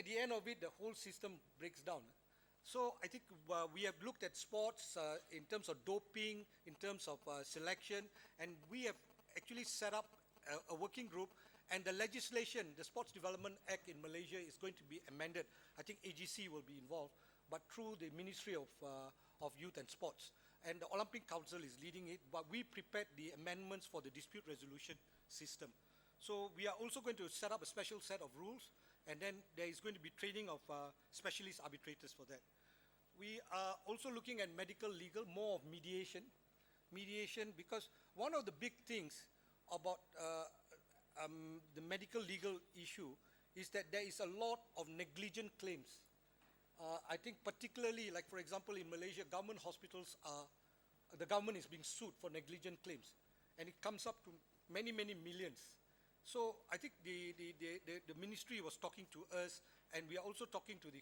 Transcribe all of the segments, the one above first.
at the end of it, the whole system breaks down. So I think we have looked at sports in terms of doping, in terms of selection, and we have actually set up a working group, and the legislation, the Sports Development Act in Malaysia is going to be amended. I think AGC will be involved, but through the Ministry of Youth and Sports. And the Olympic Council is leading it, but we prepared the amendments for the dispute resolution system. So we are also going to set up a special set of rules, and then there is going to be training of specialist arbitrators for that. We are also looking at medical legal, more of mediation. Mediation, because one of the big things about the medical legal issue is that there is a lot of negligent claims. I think particularly, like for example, in Malaysia, government hospitals the government is being sued for negligent claims, and it comes up to many, many millions. So I think the ministry was talking to us, and we are also talking to the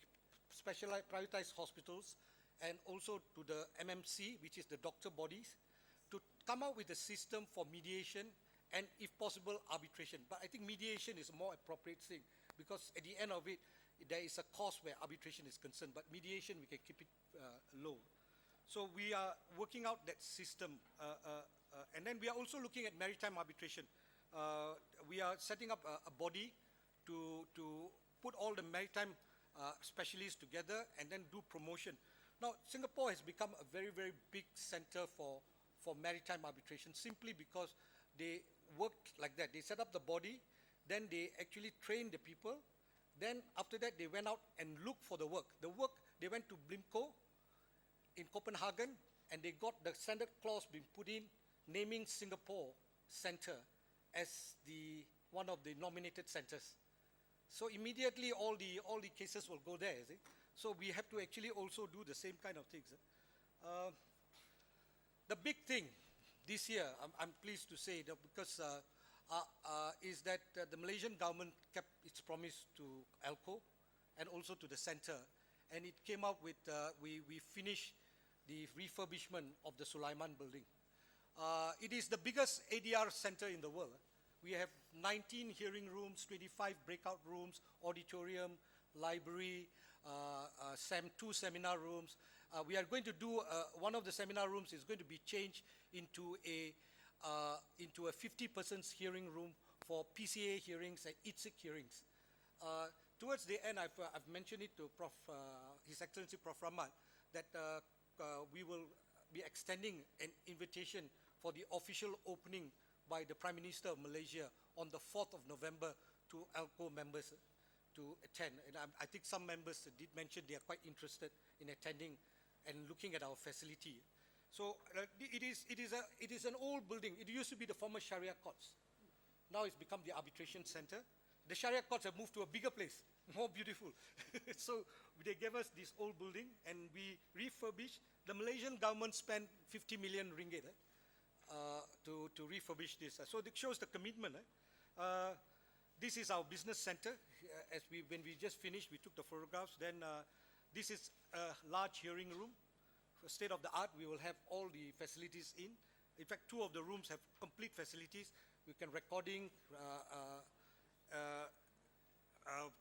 specialized privatized hospitals and also to the MMC, which is the doctor bodies, to come up with a system for mediation and, if possible, arbitration. But I think mediation is a more appropriate thing, because at the end of it, there is a cost where arbitration is concerned, but mediation, we can keep it low. So we are working out that system, and then we are also looking at maritime arbitration. We are setting up a body to put all the maritime specialists together and then do promotion. Now, Singapore has become a very, very big center for maritime arbitration, simply because they worked like that. They set up the body, then they actually trained the people, then after that they went out and looked for the work. They went to Blimco in Copenhagen, and they got the standard clause being put in, naming Singapore Center as one of the nominated centers. So immediately all the cases will go there, you see. So we have to actually also do the same kind of things. The big thing this year, I'm pleased to say, that because is that the Malaysian government kept its promise to ALCO and also to the center, and it came out with, we finished the refurbishment of the Sulaiman building. It is the biggest ADR center in the world. We have 19 hearing rooms, 25 breakout rooms, auditorium, library, 2 seminar rooms. We are going to do, one of the seminar rooms is going to be changed into a 50% hearing room for PCA hearings and ITSIC hearings. Towards the end, I've mentioned it to His Excellency Prof. Rahmat, that we will be extending an invitation for the official opening by the Prime Minister of Malaysia on the 4th of November to ALCO members to attend. And I think some members did mention they are quite interested in attending and looking at our facility. So it is an old building. It used to be the former Sharia courts. Now it's become the arbitration center. The Sharia courts have moved to a bigger place, more beautiful. So they gave us this old building, and we refurbished. The Malaysian government spent 50 million ringgit to refurbish this. So it shows the commitment. This is our business center. When we just finished, we took the photographs. Then this is a large hearing room. State of the art, we will have all the facilities in. In fact, 2 of the rooms have complete facilities. We can recording,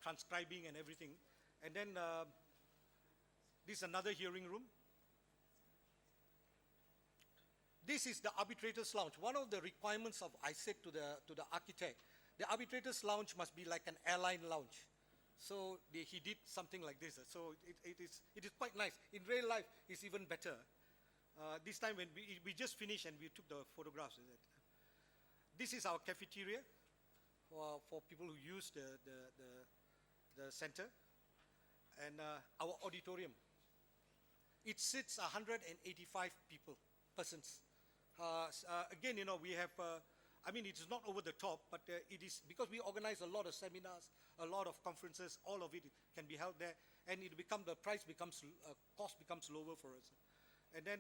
transcribing and everything. And then this is another hearing room. This is the arbitrator's lounge. One of the requirements of, I said to the architect, the arbitrator's lounge must be like an airline lounge. So he did something like this. So it is quite nice. In real life, it's even better. This time when we just finished and we took the photographs. This is our cafeteria for people who use the center, and our auditorium. It sits 185 persons. Again, you know, we have, I mean, it is not over the top, but it is, because we organize a lot of seminars, a lot of conferences, all of it can be held there, and the price becomes, cost becomes lower for us. And then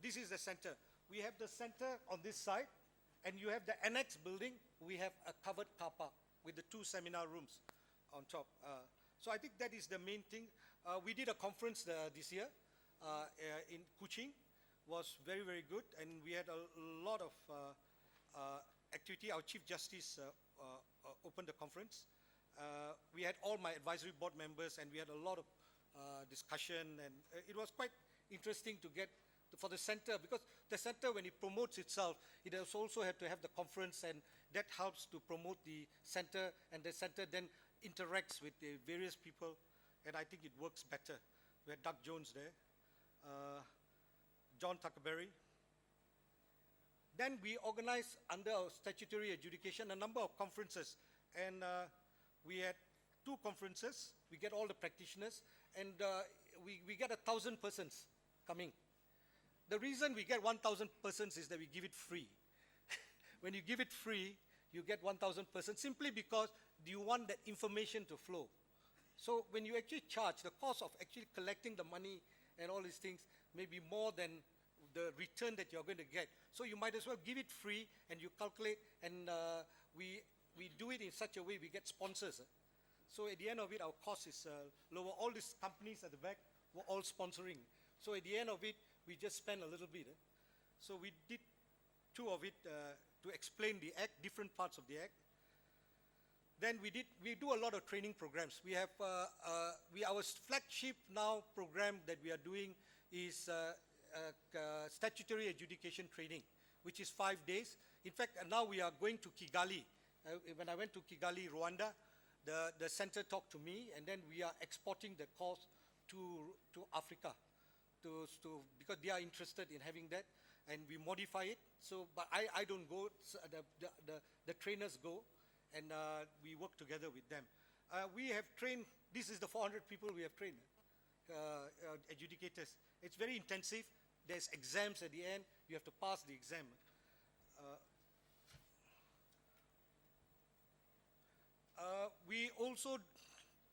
this is the center. We have the center on this side, and you have the annex building. We have a covered car park with the 2 seminar rooms on top. So I think that is the main thing. We did a conference this year in Kuching. Was very, very good, and we had a lot of activity. Our Chief Justice opened the conference, We had all my advisory board members, and we had a lot of discussion, and it was quite interesting to get for the center, because the center, when it promotes itself, it has also have to have the conference, and that helps to promote the center, and the center then interacts with the various people, and I think it works better. We had Doug Jones there, John Tuckerberry. Then we organized under our statutory adjudication a number of conferences, and we had 2 conferences. We get all the practitioners, and we get 1,000 persons coming. The reason we get 1,000 persons is that we give it free. When you give it free, you get 1,000 persons simply because you want that information to flow. So when you actually charge, the cost of actually collecting the money and all these things may be more than the return that you're going to get. So you might as well give it free, and you calculate, and we do it in such a way we get sponsors. So at the end of it, our cost is lower. All these companies at the back were all sponsoring. So at the end of it, we just spend a little bit. So we did 2 of it to explain the act, different parts of the act. Then we do a lot of training programs. We have our flagship now program that we are doing is statutory adjudication training, which is 5 days. In fact, now we are going to Kigali. When I went to Kigali, Rwanda, the center talked to me, and then we are exporting the course to Africa, because they are interested in having that, and we modify it. So, but I don't go. The trainers go, and we work together with them. We have trained. This is the 400 people we have trained, adjudicators. It's very intensive. There's exams at the end. You have to pass the exam. We also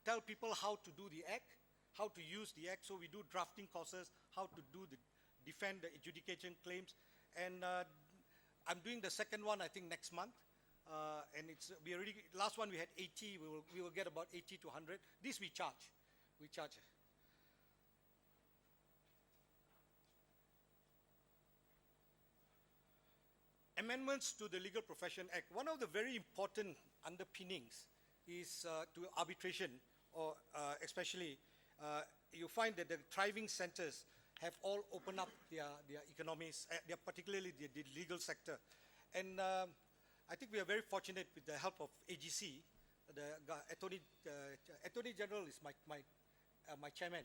tell people how to do the act, how to use the act. So we do drafting courses, how to defend the adjudication claims. And I'm doing the second one, I think, next month. And last one we had 80. We will get about 80 to 100. This we charge. We charge. Amendments to the Legal Profession Act. One of the very important underpinnings is to arbitration, or especially you find that the thriving centers have all opened up their economies, particularly the legal sector. And I think we are very fortunate with the help of AGC. The Attorney General is my chairman,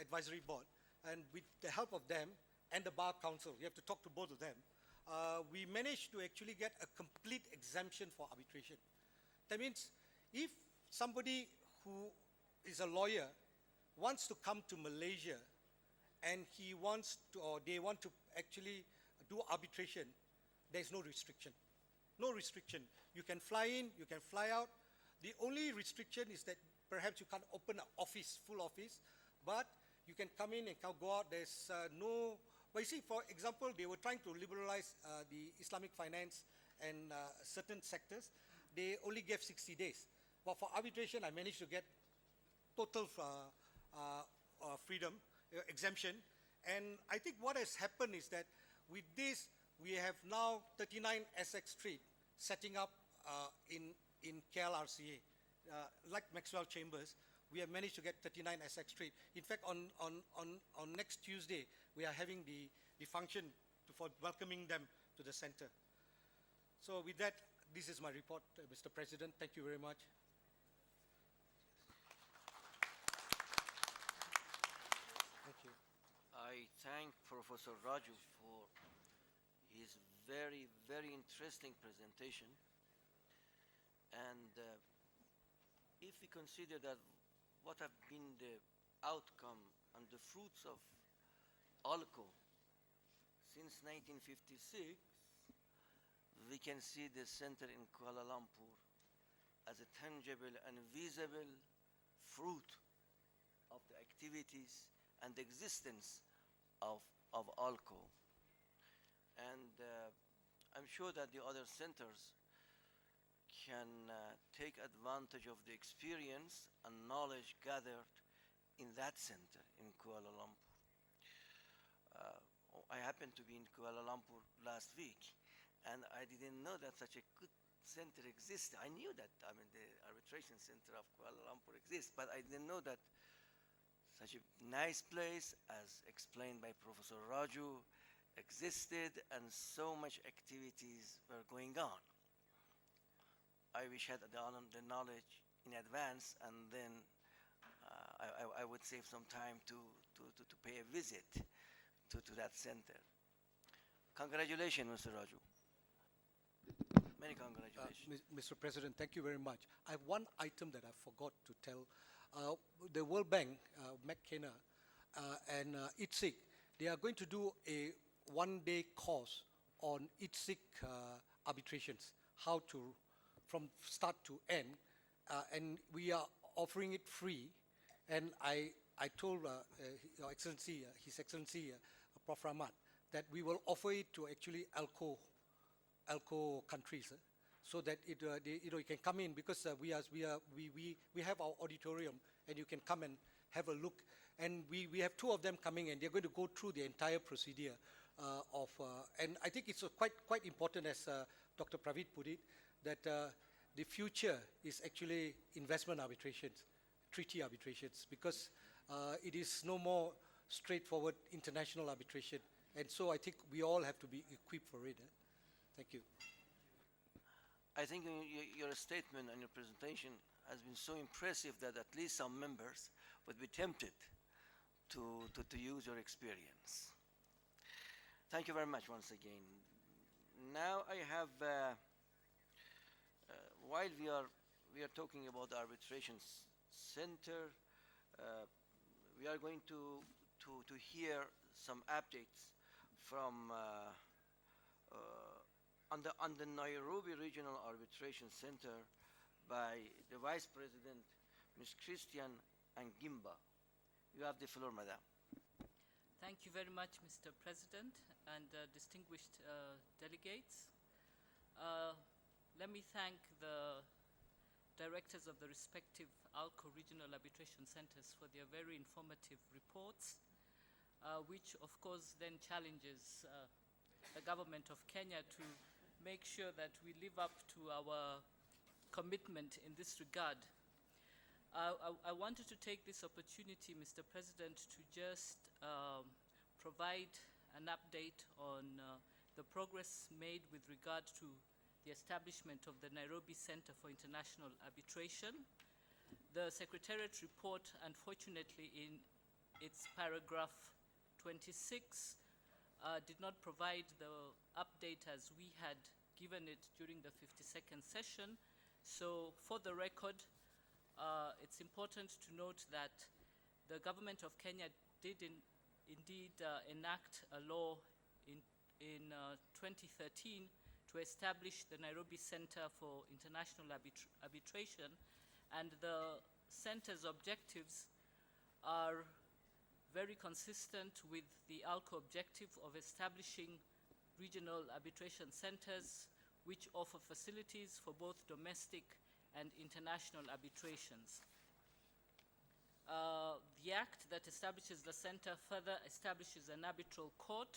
advisory board. And with the help of them and the Bar Council, you have to talk to both of them, we managed to actually get a complete exemption for arbitration. That means if somebody who is a lawyer wants to come to Malaysia and he wants to, or they want to actually do arbitration, there's no restriction. No restriction. You can fly in, you can fly out. The only restriction is that perhaps you can't open an office, full office, but you can come in and go out. There's no. But you see, for example, they were trying to liberalize the Islamic finance and certain sectors. They only gave 60 days. But for arbitration, I managed to get total freedom, exemption. And I think what has happened is that with this, we have now 39 Essex Street setting up in KLRCA. Like Maxwell Chambers, we have managed to get 39 Essex Street. In fact, on next Tuesday, we are having the function for welcoming them to the center. So with that, this is my report, Mr. President. Thank you very much. Thank you. I thank Professor Raju for his very, very interesting presentation. And if we consider that what have been the outcome and the fruits of ALCO since 1956, we can see the center in Kuala Lumpur as a tangible and visible fruit of the activities and the existence of ALCO. And I'm sure that the other centers can take advantage of the experience and knowledge gathered in that center in Kuala Lumpur. I happened to be in Kuala Lumpur last week, and I didn't know that such a good center existed. I knew that, I mean, the arbitration center of Kuala Lumpur exists, but I didn't know that such a nice place, as explained by Professor Raju, existed and so much activities were going on. I wish I had the knowledge in advance, and then I would save some time to pay a visit to that center. Congratulations, Mr. Raju. Many congratulations. Mr. President, thank you very much. I have one item that I forgot to tell. The World Bank, McKenna, and ITSIC, they are going to do a one-day course on ITSIC arbitrations, how to, from start to end, and we are offering it free. And I told Your Excellency, His Excellency, Prof. Rahmat, that we will offer it to actually ALCO countries, so that it, you can come in, because we have our auditorium, and you can come and have a look. And we have two of them coming, and they're going to go through the entire procedure and I think it's quite important, as Dr. Praveet put it, that the future is actually investment arbitrations, treaty arbitrations, because it is no more straightforward international arbitration. And so I think we all have to be equipped for it. Thank you. I think your statement and your presentation has been so impressive that at least some members would be tempted to use your experience. Thank you very much once again. Now I have, while we are talking about the arbitration center, we are going to hear some updates from on the Nairobi Regional Arbitration Center by the Vice President, Ms. Christian Angimba. You have the floor, Madam. Thank you very much, Mr. President and distinguished delegates. Let me thank the directors of the respective ALCO Regional Arbitration Centers for their very informative reports, which of course then challenges the government of Kenya to make sure that we live up to our commitment in this regard. I wanted to take this opportunity, Mr. President, to just provide an update on the progress made with regard to the establishment of the Nairobi Center for International Arbitration. The Secretariat report, unfortunately, in its paragraph 26, did not provide the update as we had given it during the 52nd session. So for the record, it's important to note that the government of Kenya did indeed enact a law in 2013 to establish the Nairobi Center for International Arbitration, and the center's objectives are very consistent with the ALCO objective of establishing regional arbitration centers which offer facilities for both domestic and international arbitrations. The act that establishes the center further establishes an arbitral court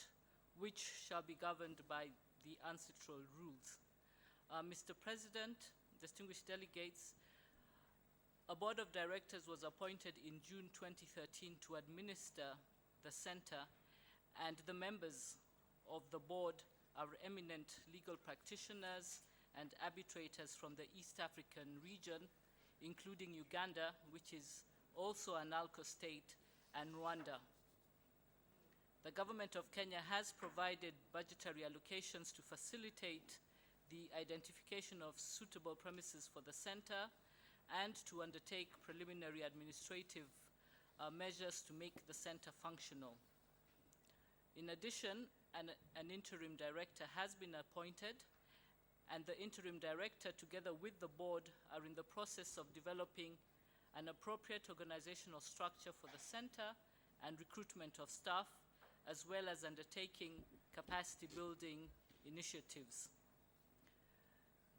which shall be governed by the ancestral rules. Mr. President, distinguished delegates, a board of directors was appointed in June 2013 to administer the center, and the members of the board are eminent legal practitioners and arbitrators from the East African region, including Uganda, which is also an ALCO state, and Rwanda. The government of Kenya has provided budgetary allocations to facilitate the identification of suitable premises for the center and to undertake preliminary administrative measures to make the center functional. In addition, an interim director has been appointed, and the interim director, together with the board, are in the process of developing an appropriate organizational structure for the center and recruitment of staff, as well as undertaking capacity building initiatives.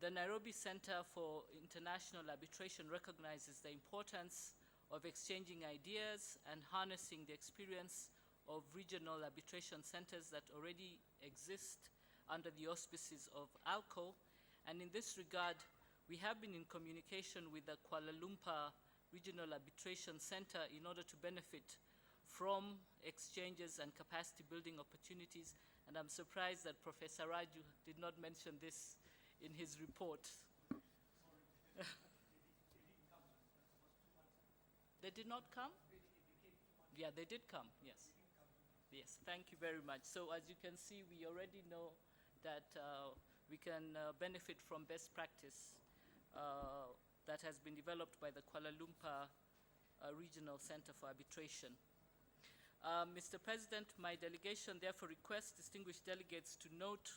The Nairobi Center for International Arbitration recognizes the importance of exchanging ideas and harnessing the experience of regional arbitration centers that already exist under the auspices of ALCO, And in this regard, we have been in communication with the Kuala Lumpur Regional Arbitration Center in order to benefit from exchanges and capacity building opportunities. And I'm surprised that Professor Raju did not mention this in his report. They did not come? Yeah, they did come, yes. Yes, thank you very much. So as you can see, we already know that we can benefit from best practice that has been developed by the Kuala Lumpur Regional Center for Arbitration. Mr. President, my delegation therefore requests distinguished delegates to note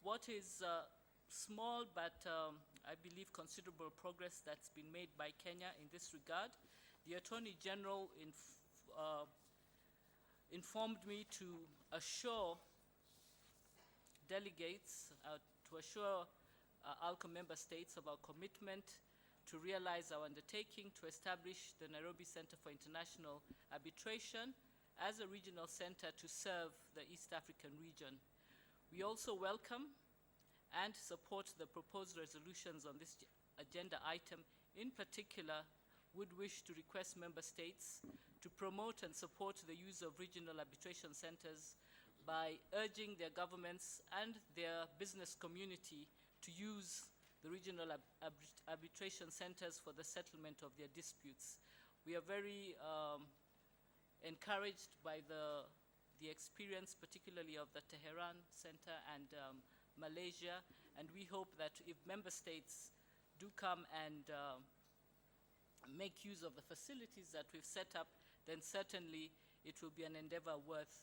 what is small but I believe considerable progress that's been made by Kenya in this regard. The Attorney General informed me to assure delegates, to assure ALCO member states of our commitment to realize our undertaking to establish the Nairobi Center for International Arbitration as a regional center to serve the East African region. We also welcome and support the proposed resolutions on this agenda item. In particular, would wish to request member states to promote and support the use of regional arbitration centers by urging their governments and their business community to use the regional arbitration centers for the settlement of their disputes. We are very encouraged by the experience, particularly of the Tehran Center and Malaysia, and we hope that if member states do come and make use of the facilities that we've set up, then certainly it will be an endeavor worth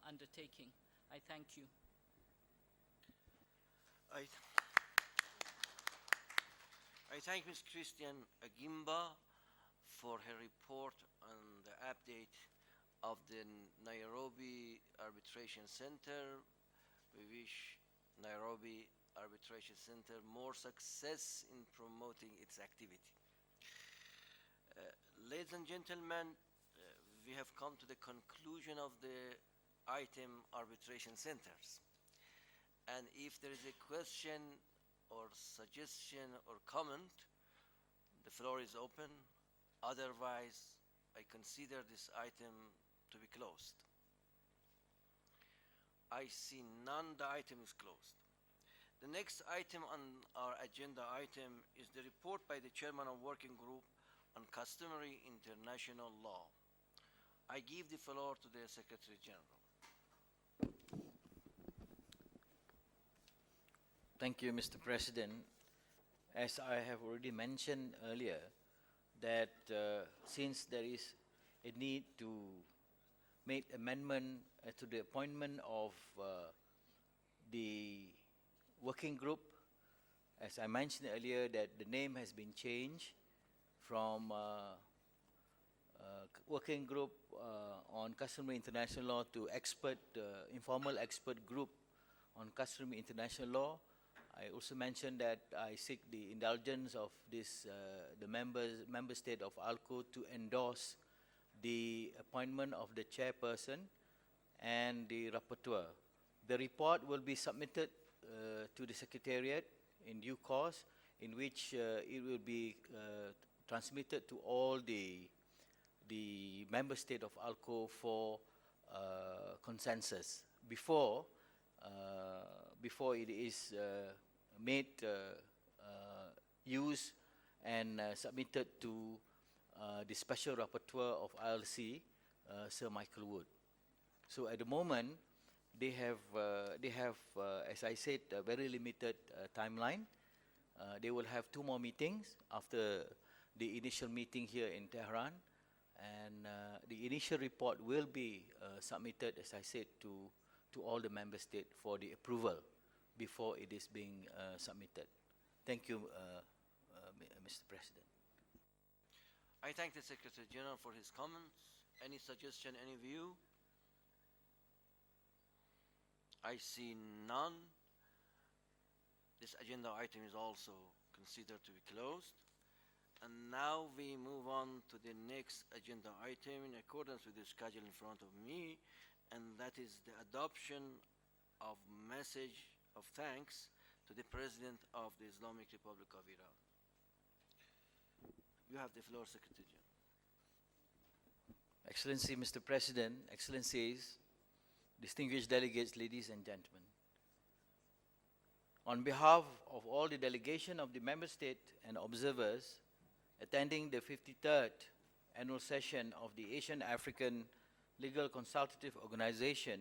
undertaking. I thank you. I thank Ms. Christian Agimba for her report on the update of the Nairobi Arbitration Center. We wish Nairobi Arbitration Center more success in promoting its activity. Ladies and gentlemen, we have come to the conclusion of the item arbitration centers. And if there is a question or suggestion or comment, the floor is open. Otherwise, I consider this item to be closed. I see none, the item is closed. The next item on our agenda item is the report by the chairman of working group on customary international law. I give the floor to the Secretary General. Thank you, Mr. President. As I have already mentioned earlier, that since there is a need to make amendment to the appointment of the working group, as I mentioned earlier, that the name has been changed from working group on customary international law to informal expert group on customary international law. I also mentioned that I seek the indulgence of this, the member state of ALCO to endorse the appointment of the chairperson and the rapporteur. The report will be submitted to the Secretariat in due course, in which it will be transmitted to all the member state of ALCO for consensus before it is made use and submitted to the special rapporteur of ILC, Sir Michael Wood. So at the moment, they have, as I said, a very limited timeline. They will have 2 more meetings after the initial meeting here in Tehran, and the initial report will be submitted, as I said, to all the member states for the approval before it is being submitted. Thank you, Mr. President. I thank the Secretary General for his comments. Any suggestion, any view? I see none. This agenda item is also considered to be closed. And now we move on to the next agenda item in accordance with the schedule in front of me, and that is the adoption of message of thanks to the President of the Islamic Republic of Iran. You have the floor, Secretary General. Excellency, Mr. President, Excellencies, distinguished delegates, ladies and gentlemen. On behalf of all the delegation of the member state and observers attending the 53rd annual session of the Asian African Legal Consultative Organization,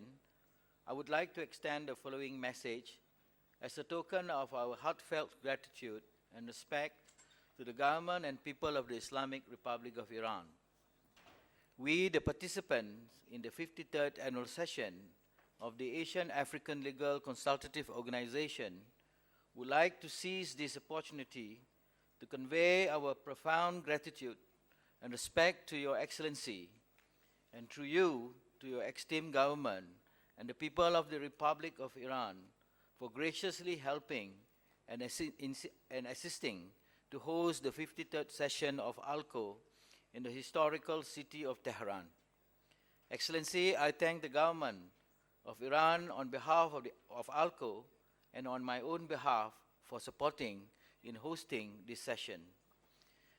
I would like to extend the following message as a token of our heartfelt gratitude and respect to the government and people of the Islamic Republic of Iran. We, the participants in the 53rd annual session of the Asian African Legal Consultative Organization, would like to seize this opportunity to convey our profound gratitude and respect to Your Excellency, and through you to your esteemed government and the people of the Republic of Iran for graciously helping and assisting to host the 53rd session of ALCO in the historical city of Tehran. Excellency, I thank the government of Iran on behalf of ALCO and on my own behalf for supporting in hosting this session.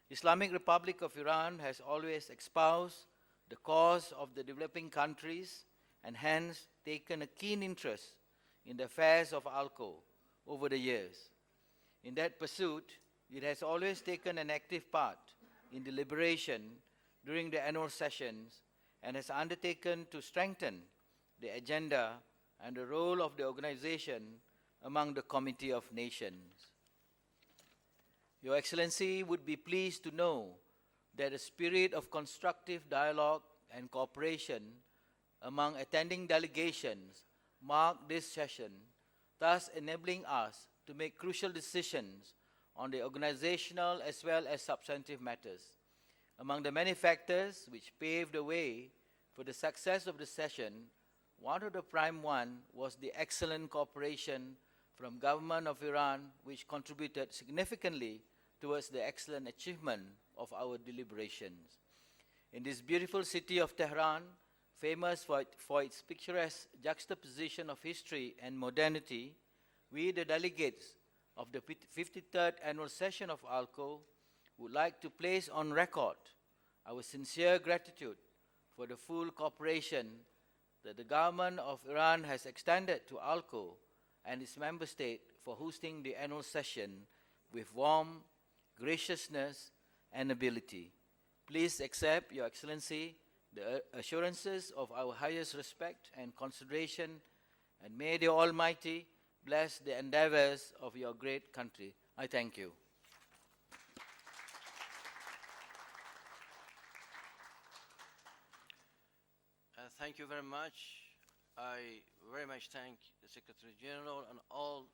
Islamic Republic of Iran has always espoused the cause of the developing countries and hence taken a keen interest in the affairs of ALCO over the years. In that pursuit, it has always taken an active part in deliberation during the annual sessions and has undertaken to strengthen the agenda and the role of the organization among the Committee of Nations. Your Excellency would be pleased to know that a spirit of constructive dialogue and cooperation among attending delegations marked this session, thus enabling us to make crucial decisions on the organizational as well as substantive matters. Among the many factors which paved the way for the success of the session, one of the prime one was the excellent cooperation from Government of Iran, which contributed significantly towards the excellent achievement of our deliberations. In this beautiful city of Tehran, famous for its picturesque juxtaposition of history and modernity, we, the delegates of the 53rd annual session of ALCO, would like to place on record our sincere gratitude for the full cooperation that the government of Iran has extended to ALCO and its member state for hosting the annual session with warmth, graciousness, and ability. Please accept, Your Excellency, the assurances of our highest respect and consideration, and may the Almighty bless the endeavors of your great country. I thank you. Thank you very much. I very much thank the Secretary General and all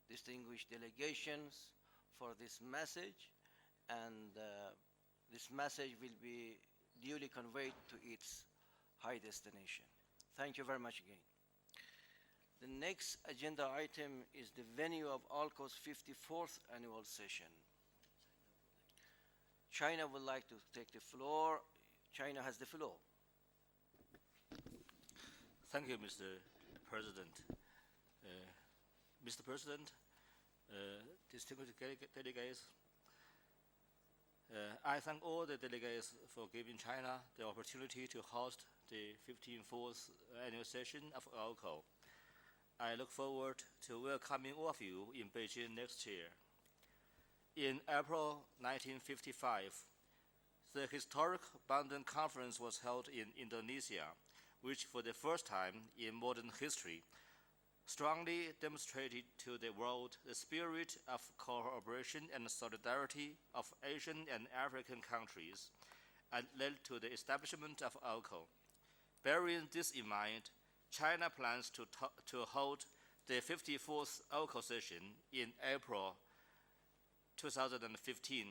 distinguished delegations for this message, and this message will be duly conveyed to its high destination. Thank you very much again. The next agenda item is the venue of ALCO's 54th annual session. China would like to take the floor. China has the floor. Thank you, Mr. President. Mr. President, distinguished delegates, I thank all the delegates for giving China the opportunity to host the 54th annual session of ALCO. I look forward to welcoming all of you in Beijing next year. In April 1955, the historic Bandung Conference was held in Indonesia, which for the first time in modern history strongly demonstrated to the world the spirit of cooperation and solidarity of Asian and African countries, and led to the establishment of ALCO. Bearing this in mind, China plans to hold the 54th ALCO session in April 2015.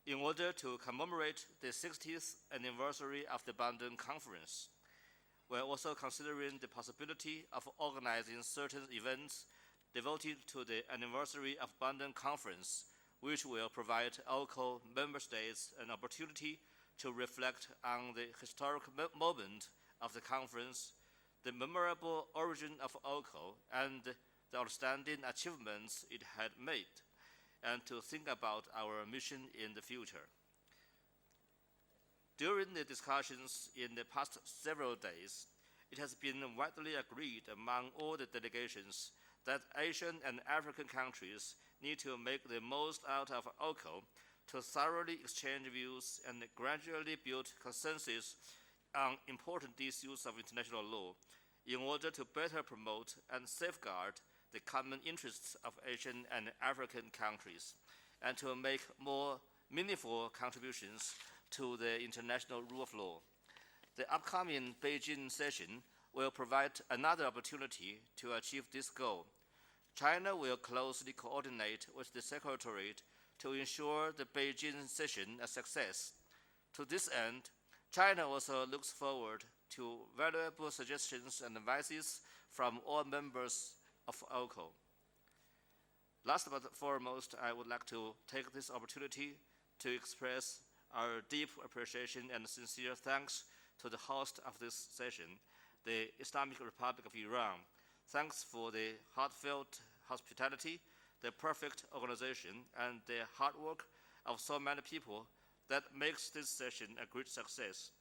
In order to commemorate the 60th anniversary of the Bandung Conference, we're also considering the possibility of organizing certain events devoted to the anniversary of Bandung Conference, which will provide ALCO member states an opportunity to reflect on the historic moment of the conference, the memorable origin of ALCO, and the outstanding achievements it had made and to think about our mission in the future. During the discussions in the past several days, it has been widely agreed among all the delegations that Asian and African countries need to make the most out of OCO to thoroughly exchange views and gradually build consensus on important issues of international law in order to better promote and safeguard the common interests of Asian and African countries, and to make more meaningful contributions to the international rule of law. The upcoming Beijing session will provide another opportunity to achieve this goal. China will closely coordinate with the Secretariat to ensure the Beijing session a success. To this end, China also looks forward to valuable suggestions and advices from all members of OCO. Last but foremost, I would like to take this opportunity to express our deep appreciation and sincere thanks to the host of this session, the Islamic Republic of Iran. Thanks for the heartfelt hospitality, the perfect organization, and the hard work of so many people that makes this session a great success.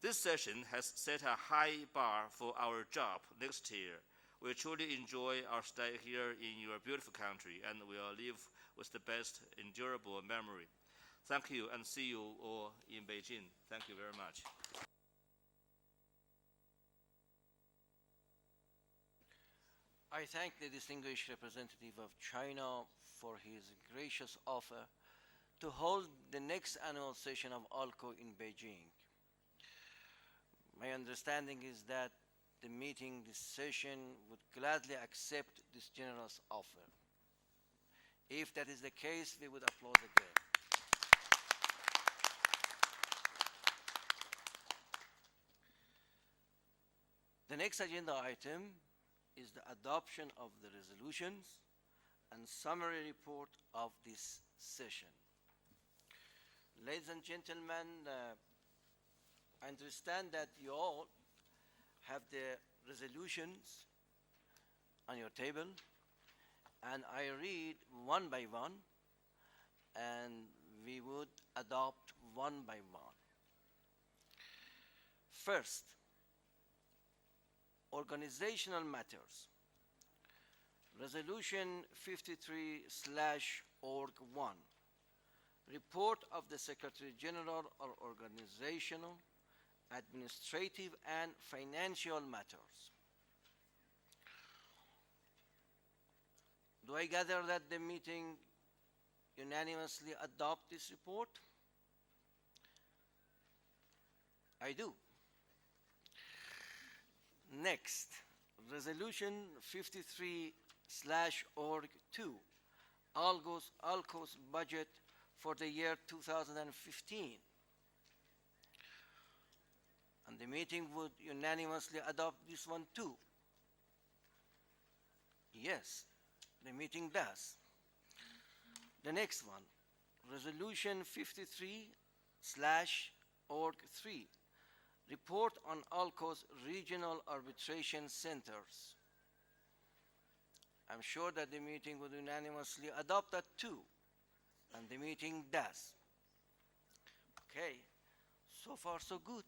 This session has set a high bar for our job next year. We truly enjoy our stay here in your beautiful country and will live with the best endurable memory. Thank you, and see you all in Beijing. Thank you very much. I thank the distinguished representative of China for his gracious offer to hold the next annual session of ALCO in Beijing. My understanding is that the meeting, this session, would gladly accept this generous offer. If that is the case, we would applaud again. The next agenda item is the adoption of the resolutions and summary report of this session. Ladies and gentlemen, I understand that you all have the resolutions on your table, and I read one by one, and we would adopt one by one. First, organizational matters. Resolution 53/org-1. Report of the Secretary General on organizational, administrative, and financial matters. Do I gather that the meeting unanimously adopt this report? I do. Next, Resolution 53/org-2, ALCO's budget for the year 2015. And the meeting would unanimously adopt this one too. Yes, the meeting does. The next one, Resolution 53/org-3, Report on ALCO's regional arbitration centers. I'm sure that the meeting would unanimously adopt that too, and the meeting does. Okay, so far so good.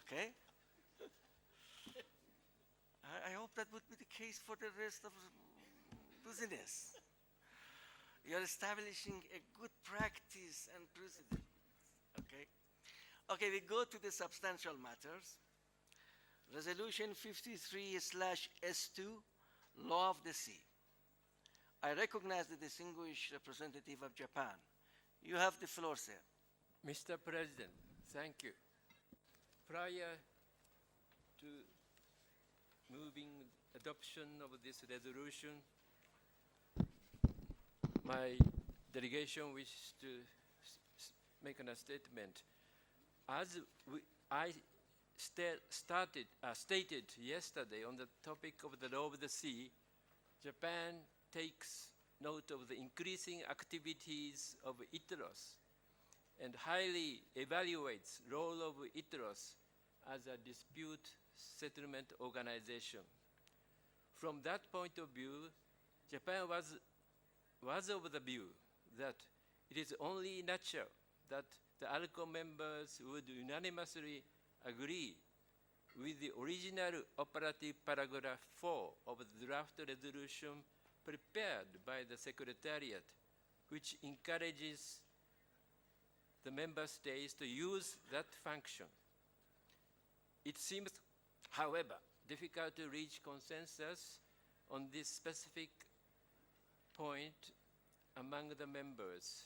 Okay? I hope that would be the case for the rest of business. You're establishing a good practice and precedent. Okay? Okay, we go to the substantial matters. Resolution 53/S2, Law of the Sea. I recognize the distinguished representative of Japan. You have the floor, sir. Mr. President, thank you. Prior to moving adoption of this resolution, my delegation wishes to make a statement. As I stated yesterday on the topic of the law of the sea, Japan takes note of the increasing activities of ITROS and highly evaluates role of ITROS as a dispute Settlement Organization. From that point of view, Japan was of the view that it is only natural that the ALCO members would unanimously agree with the original operative paragraph 4 of the draft resolution prepared by the Secretariat, which encourages the member states to use that function. It seems, however, difficult to reach consensus on this specific point among the members.